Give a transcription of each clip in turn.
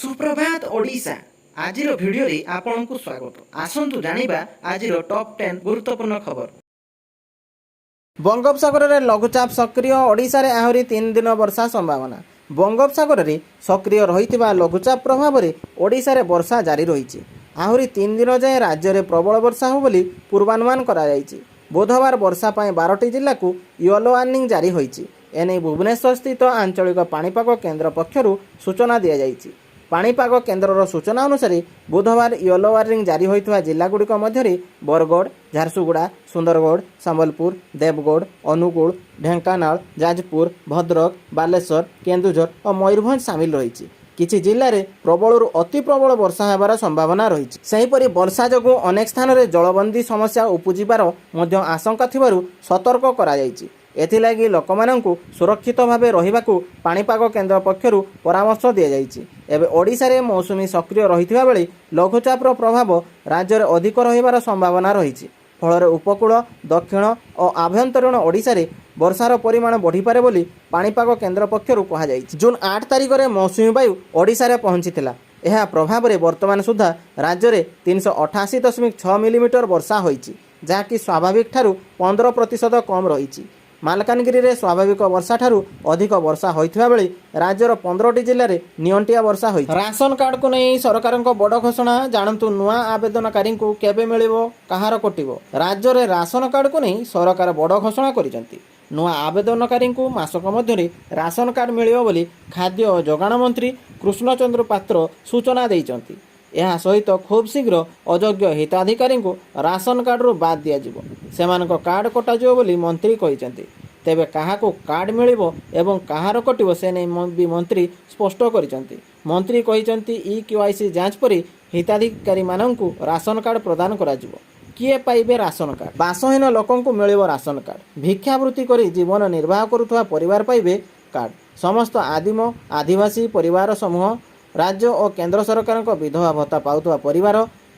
सुप्रभात ओडिशा आज भिडियो आपण को स्वागत। आसतु जानिबा आज टॉप 10 गुरुत्वपूर्ण खबर। बंगोपसागर में लघुचाप सक्रिय ओडिशा रे आहरी 3 दिन वर्षा संभावना। बंगोपसागर में सक्रिय रही लघुचाप प्रभाव में ओडिशा रे वर्षा जारी रही आहरी 3 दिन जाए राज्य में प्रबल वर्षा हो बोली पूर्वानुमान करा जायछि। बुधवार वर्षा पाई 12टी जिला को येलो वार्निंग जारी होईछि। एने भुवनेश्वर स्थित आंचलिक पाणीपाग केन्द्र पक्षरु सूचना दिया जायछि। पाणीपाग केन्द्रर सूचना अनुसार बुधवार येलो वार्निंग जारी होइଥିବା जिलागुड़िक मध्य बरगड़, झारसुगुड़ा, सुंदरगढ़, संबलपुर, देवगढ़, अनुगुल, ढेंकानाल, जाजपुर, भद्रक, बालेश्वर, केन्दुझर और मयूरभंज सामिल रही। किछि जिले में प्रबलरू अति प्रबल वर्षा होबार संभावना रही। सेहीपरि वर्षा जोगु अनेक स्थान में जलबंदी समस्या उपजिबार मध्य आशंका थिबारु सतर्क करा जायछि। एथिलागि लोकमानंकु सुरक्षित भावे रहिबाकु पाणीपाग केन्द्र पक्षरु परामर्श दिया जायछि। एबे ओडिशा रे मौसुमी सक्रिय रहिथिबा बेले लघुचापर प्रभाव राज्य में अधिक रहिबार संभावना रहिछि। फल उपकूल, दक्षिण और आभ्यंतरीण ओडिशा रे वर्षार परिमाण बढ़िपारे बोली पाणीपाग केन्द्र पक्षरु कहा जायछि। जून 8 तारिख में मौसुमी वायु ओडिशा रे पहुंचीथिला। एहा प्रभाव में वर्तमान सुधा राज्य में 388.6 मिलीमीटर वर्षा होईछि, जहाँकि स्वाभाविक ठारू 15% कम रही। मालकानगिरी रे स्वाभाविक वर्षा ठारू अधिक वर्षा होइथिबा बेले राज्यर 15टी जिल्ला रे नियंटिया वर्षा होई। राशन कार्ड को नहीं सरकार बड़ घोषणा। जानतु नुआ आवेदनकारी को केबे मिलिबो, कहार कटिबो। राज्य रे राशन कार्ड को नहीं सरकार बड़ घोषणा करिसेंती। नुआ आवेदनकारी को मासक मध्य राशन कार्ड मिलिबो बोली खाद्य और जोगाण मंत्री कृष्णचंद्र पात्र सूचना देइचंती। यह सहित खूब शीघ्र अयोग्य हिताधिकारी को राशन कार्ड बाद दिज्व सेमानक कार्ड कटाଯିବ बोली मंत्री कहिसेंती। तेबे काहाको कार्ड मिलिबो एवं कहार कटिबो से नहीं भी मंत्री स्पष्ट करिसेंती। मंत्री कहिसेंती ई-केवाईसी जांच परि हिताधिकारी माननकु राशन कार्ड प्रदान कराजिवो। किए पाइबे राशन कार्ड? बासहीन लोकंकु मिलिबो राशन कार्ड। भिक्षावृत्ति करी जीवन निर्वाह करुवा परिवार पाइबे कार्ड। समस्त आदिम आदिवासी परिवार समूह राज्य और केंद्र सरकार विधवा भत्ता पाउथुवा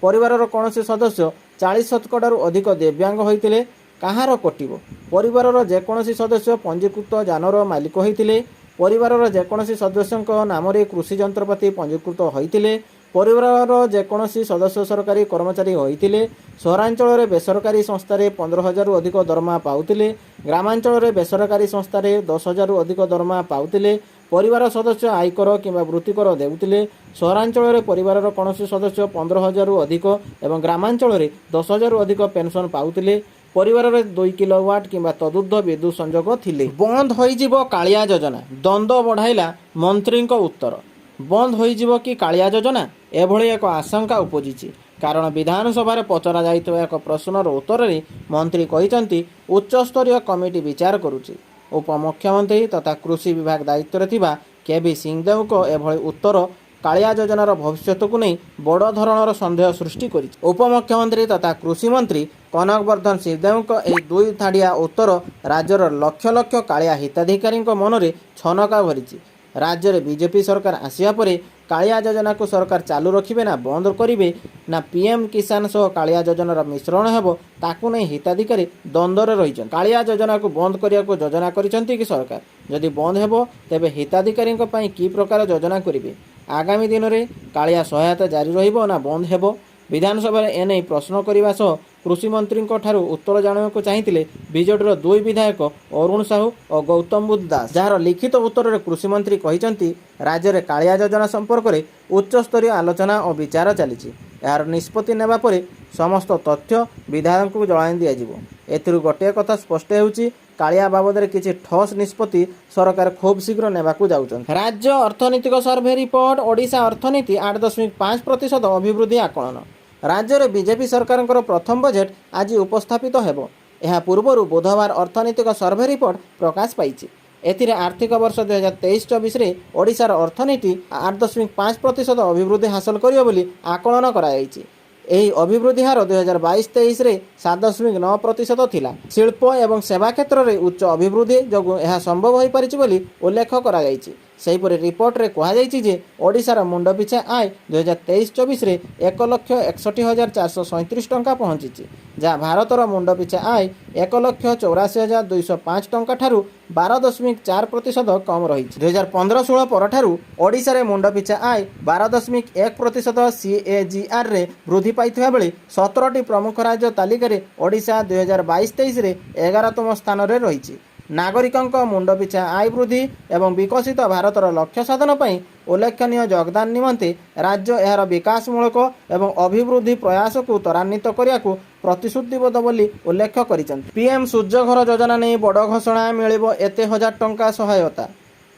परिवार कौन सदस्य 40% अधिक दिव्यांग होइतिले कहार कटिबो। परिवार जेकोसी सदस्य पंजीकृत जानर मालिक होइतिले, परिवार जेकोसी सदस्यों नाम कृषि जंत्रपाति पंजीकृत होइतिले, परिवार जेकोसी सदस्य सरकारी कर्मचारी होइतिले, सहरांचल बेसरकारी संस्था 15,000 अधिक दरमा पाउतिले, ग्रामांचल बेसरकारी संस्था 10,000 अधिक दरमा पाउतिले, परिवार सदस्य आयकर किंवा वृत्तिकर देउतिले, सहरांचल परिवार कौन सदस्य 15,000 अधिक एवं ग्रामांचल 10,000 अधिक पेंशन पाउतिले, परिवार 2 किलोवाट किंवा तदुर्ध विद्युत संजोग थिले। बंद होइजिबो कालिया योजना, द्वंद्व बढ़ाइला मंत्री उत्तर। बंद होइजिबो कि कालिया योजना एभली एक आशंका उपजिछि। कारण विधानसभा पचरा जाइतबा एक प्रश्नर उत्तर में मंत्री कहिसंती उच्चस्तरीय कमिटी विचार करुछि। उपमुख्यमंत्री तथा कृषि विभाग दायित्व थिबा केबी सिंहदेव को एभली उत्तर कालिया योजनार भविष्यत को नहीं बड़ धरणर सन्देह सृष्टि करिछि। उपमुख्यमंत्री तथा कृषि मंत्री कनकवर्धन सिंहदेव को यह 2 थाड़िया उत्तर राज्यर लक्ष लक्ष कालिया हिताधिकारी मनरे छनका भरिछि। राज्य में बीजेपी सरकार आसिया परे कालिया योजना को सरकार चालू रखिबे ना बंद करिबे ना पीएम किसान सह कालिया योजनार मिश्रण हेबो ताकू नहीं हिताधिकारी द्वंद्वर रहिछन। कालिया योजना को बंद करिया को योजना करिसंती कि सरकार? जदि बंद हेबो तेबे हिताधिकारी पई की प्रकार योजना करिबे? आगामी दिन में कालिया सहायता जारी रहिबो ना बंद हेबो? विधानसभा एने प्रश्न करने सह कृषि मंत्री उत्तर जानवाक चाहिए बीजेडीर 2 विधायक अरुण साहू और गौतम बुद्ध दास, जार लिखित उत्तर में कृषि मंत्री कहिसंती राज्य में कालिया योजना संपर्क में उच्चस्तरीय आलोचना और विचार चली। यार निष्पत्ति नेबा परे समस्त तथ्य विधायक को जणाई दियाजिवो। एथिरु गोटे कथा स्पष्ट होउची कालिया बाबद में किसी ठोस निष्पत्ति सरकार खूब शीघ्र नेबाकू जाउछन। राज्य अर्थनैतिक सर्वे रिपोर्ट ओडिशा अर्थनीति 8.5% अभिवृद्धि आकलन। राज्य में बीजेपी सरकार प्रथम बजेट आज उपस्थापित हेबो। यह पूर्व बुधवार अर्थनैतिक सर्वे रिपोर्ट प्रकाश पाइछि। एथिरे आर्थिक वर्ष 2023-24 में ओडिशार अर्थनीति 8.5% अभिवृद्धि हासिल करियो बोली आकलन कराଯାଇଛି। यही अभिवृद्धि हार 2022-23 रे 7.9% थिला। शिल्प एवं सेवा क्षेत्र में उच्च अभिवृद्धि जोगु यह संभव हो पारिछि बोली उल्लेख कराଯାଇଛି। ସେହିପରି ରିପୋର୍ଟରେ କୁହାଯାଇଛି ଯେ ଓଡ଼ିଶାର ମୁଣ୍ଡ ପିଛା ଆୟ 2023-24ରେ 1,61,437 ଟଙ୍କା ପହଞ୍ଚିଛି, ଯାହା ଭାରତର ମୁଣ୍ଡ ପିଛା ଆୟ 1,84,205 ଟଙ୍କା ଠାରୁ 12.4% କମ୍ ରହିଛି। 2015-16 ପରଠାରୁ ଓଡ଼ିଶାରେ ମୁଣ୍ଡ ପିଛା ଆୟ 12.1% CAGRରେ ବୃଦ୍ଧି ପାଇଥିବା ବେଳେ 17ଟି ପ୍ରମୁଖ ରାଜ୍ୟ ତାଲିକାରେ ଓଡ଼ିଶା 2022-23ରେ 11ତମ ସ୍ଥାନରେ ରହିଛି। ନାଗରିକଙ୍କ ମୁଣ୍ଡ ପିଛା ଆୟ ବୃଦ୍ଧି ଏବଂ ବିକଶିତ ଭାରତର ଲକ୍ଷ୍ୟ ସାଧନ ପାଇଁ ଉଲ୍ଲେଖନୀୟ ଯୋଗଦାନ ନିମନ୍ତେ ରାଜ୍ୟ ଏହାର ବିକାଶମୂଳକ ଏବଂ ଅଭିବୃଦ୍ଧି ପ୍ରୟାସକୁ ତ୍ୱରାନ୍ୱିତ କରିବାକୁ ପ୍ରତିଶ୍ରୁତିବଦ୍ଧ ବୋଲି ଉଲ୍ଲେଖ କରିଛନ୍ତି। PM ସୂର୍ଯ୍ୟଘର ଯୋଜନା ନେଇ ବଡ଼ ଘୋଷଣା, ମିଳିବ ଏତେ ହଜାର ଟଙ୍କା ସହାୟତା।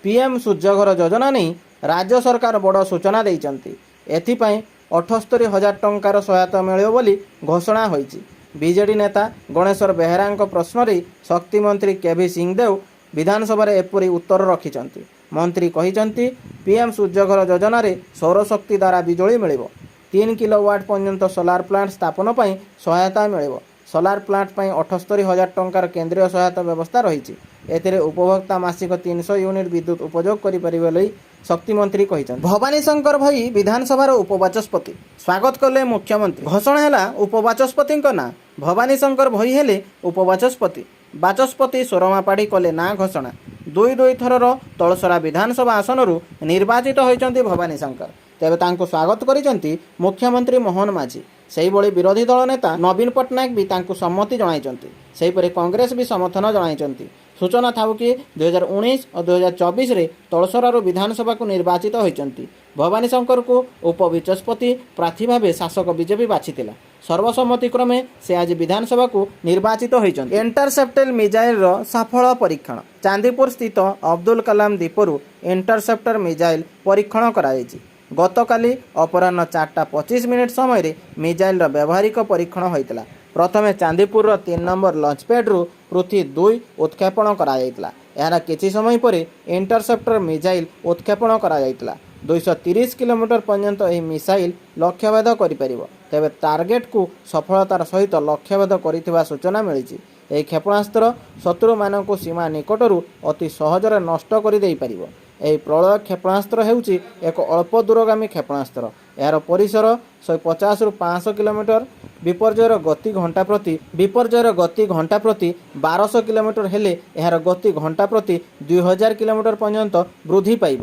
PM ସୂର୍ଯ୍ୟଘର ଯୋଜନା ନେଇ ରାଜ୍ୟ ସରକାର ବଡ଼ ସୂଚନା ଦେଇଛନ୍ତି। ଏଥିପାଇଁ 78,000 ଟଙ୍କାର ସହାୟତା ମିଳିବ ବୋଲି ଘୋଷଣା ହୋଇଛି। ବିଜେଡି ନେତା ଗଣେଶ୍ୱର ବେହେରାଙ୍କ ପ୍ରଶ୍ନରେ ଶକ୍ତିମନ୍ତ୍ରୀ କେଭି ସିଂହଦେଓ ବିଧାନସଭାରେ ଏପରି ଉତ୍ତର ରଖିଛନ୍ତି। ମନ୍ତ୍ରୀ କହିଛନ୍ତି, PM ସୂର୍ଯ୍ୟଘର ଯୋଜନାରେ ସୌରଶକ୍ତି ଦ୍ୱାରା ବିଜୁଳି ମିଳିବ। 3 କିଲୋୱାଟ୍ ପର୍ଯ୍ୟନ୍ତ ସୋଲାର ପ୍ଲାଣ୍ଟ ସ୍ଥାପନ ପାଇଁ ସହାୟତା ମିଳିବ। ସୋଲାର ପ୍ଲାଣ୍ଟ ପାଇଁ 78,000 ଟଙ୍କାର କେନ୍ଦ୍ରୀୟ ସହାୟତା ବ୍ୟବସ୍ଥା ରହିଛି। ଏଥିରେ ଉପଭୋକ୍ତା ମାସିକ 300 ୟୁନିଟ୍ ବିଦ୍ୟୁତ୍ ଉପଯୋଗ କରିପାରିବେ ବୋଲି ଶକ୍ତିମନ୍ତ୍ରୀ କହିଛନ୍ତି। ଭବାନୀ ଶଙ୍କର ଭୋଇ ବିଧାନସଭାର ଉପବାଚସ୍ପତି, ସ୍ୱାଗତ କଲେ ମୁଖ୍ୟମନ୍ତ୍ରୀ। ଘୋଷଣା ହେଲା ଉପବାଚସ୍ପତିଙ୍କ ନାଁ। ଭବାନୀ ଶଙ୍କର ଭୋଇ ହେଲେ ଉପବାଚସ୍ପତି। ବାଚସ୍ପତି ସୁରମା ପାଢ଼ୀ କଲେ ନାଁ ଘୋଷଣା। 2 ଥରର ତଳସରା ବିଧାନସଭା ଆସନରୁ ନିର୍ବାଚିତ ହୋଇଛନ୍ତି ଭବାନୀ ଶଙ୍କର। ତେବେ ତାଙ୍କୁ ସ୍ୱାଗତ କରିଛନ୍ତି ମୁଖ୍ୟମନ୍ତ୍ରୀ ମୋହନ ମାଝୀ। ସେହିଭଳି ବିରୋଧୀ ଦଳ ନେତା ନବୀନ ପଟ୍ଟନାୟକ ବି ତାଙ୍କୁ ସମ୍ମତି ଜଣାଇଛନ୍ତି। ସେହିପରି କଂଗ୍ରେସ ବି ସମର୍ଥନ ଜଣାଇଛନ୍ତି। ସୂଚନା ଥାଉ କି 2019 ଓ 2024ରେ ତଳସରାରୁ ବିଧାନସଭାକୁ ନିର୍ବାଚିତ ହୋଇଛନ୍ତି। ଭବାନୀ ଶଙ୍କରଙ୍କୁ ଉପବାଚସ୍ପତି ପ୍ରାର୍ଥୀ ଭାବେ ଶାସକ ବିଜେପି ବାଛିଥିଲା। ସର୍ବସମ୍ମତିକ୍ରମେ ସେ ଆଜି ବିଧାନସଭାକୁ ନିର୍ବାଚିତ ହୋଇଛନ୍ତି। ଇଣ୍ଟରସେପ୍ଟର ମିଜାଇଲର ସଫଳ ପରୀକ୍ଷଣ। ଚାନ୍ଦିପୁର ସ୍ଥିତ ଅବଦୁଲ କଲାମ ଦ୍ୱୀପରୁ ଇଣ୍ଟରସେପ୍ଟର ମିଜାଇଲ ପରୀକ୍ଷଣ କରାଯାଇଛି। ଗତକାଲି ଅପରାହ୍ନ 4:25 ସମୟରେ ମିଜାଇଲର ବ୍ୟବହାରିକ ପରୀକ୍ଷଣ ହୋଇଥିଲା। ପ୍ରଥମେ ଚାନ୍ଦିପୁରର 3 ନମ୍ବର ଲଞ୍ଚ ପ୍ୟାଡ୍ରୁ ପୃଥ୍ୱୀ-2 ଉତ୍କ୍ଷେପଣ କରାଯାଇଥିଲା। ଏହାର କିଛି ସମୟ ପରେ ଇଣ୍ଟରସେପ୍ଟର ମିଜାଇଲ ଉତ୍କ୍ଷେପଣ କରାଯାଇଥିଲା। 230 କିଲୋମିଟର ପର୍ଯ୍ୟନ୍ତ ଏହି ମିସାଇଲ ଲକ୍ଷ୍ୟଭେଦ କରିପାରିବ। ତେବେ ଟାର୍ଗେଟକୁ ସଫଳତାର ସହିତ ଲକ୍ଷ୍ୟଭେଦ କରିଥିବା ସୂଚନା ମିଳିଛି। ଏହି କ୍ଷେପଣାସ୍ତ୍ର ଶତ୍ରୁମାନଙ୍କୁ ସୀମା ନିକଟରୁ ଅତି ସହଜରେ ନଷ୍ଟ କରିଦେଇପାରିବ। ଏହି ପ୍ରଳୟ କ୍ଷେପଣାସ୍ତ୍ର ହେଉଛି ଏକ ଅଳ୍ପ ଦୂରଗାମୀ କ୍ଷେପଣାସ୍ତ୍ର। ଏହାର ପରିସର 150ରୁ 500 କିଲୋମିଟର। ବିପର୍ଯ୍ୟୟର ଗତି ଘଣ୍ଟା ପ୍ରତି 1200 କିଲୋମିଟର ହେଲେ ଏହାର ଗତି ଘଣ୍ଟା ପ୍ରତି 2000 କିଲୋମିଟର ପର୍ଯ୍ୟନ୍ତ ବୃଦ୍ଧି ପାଇବ।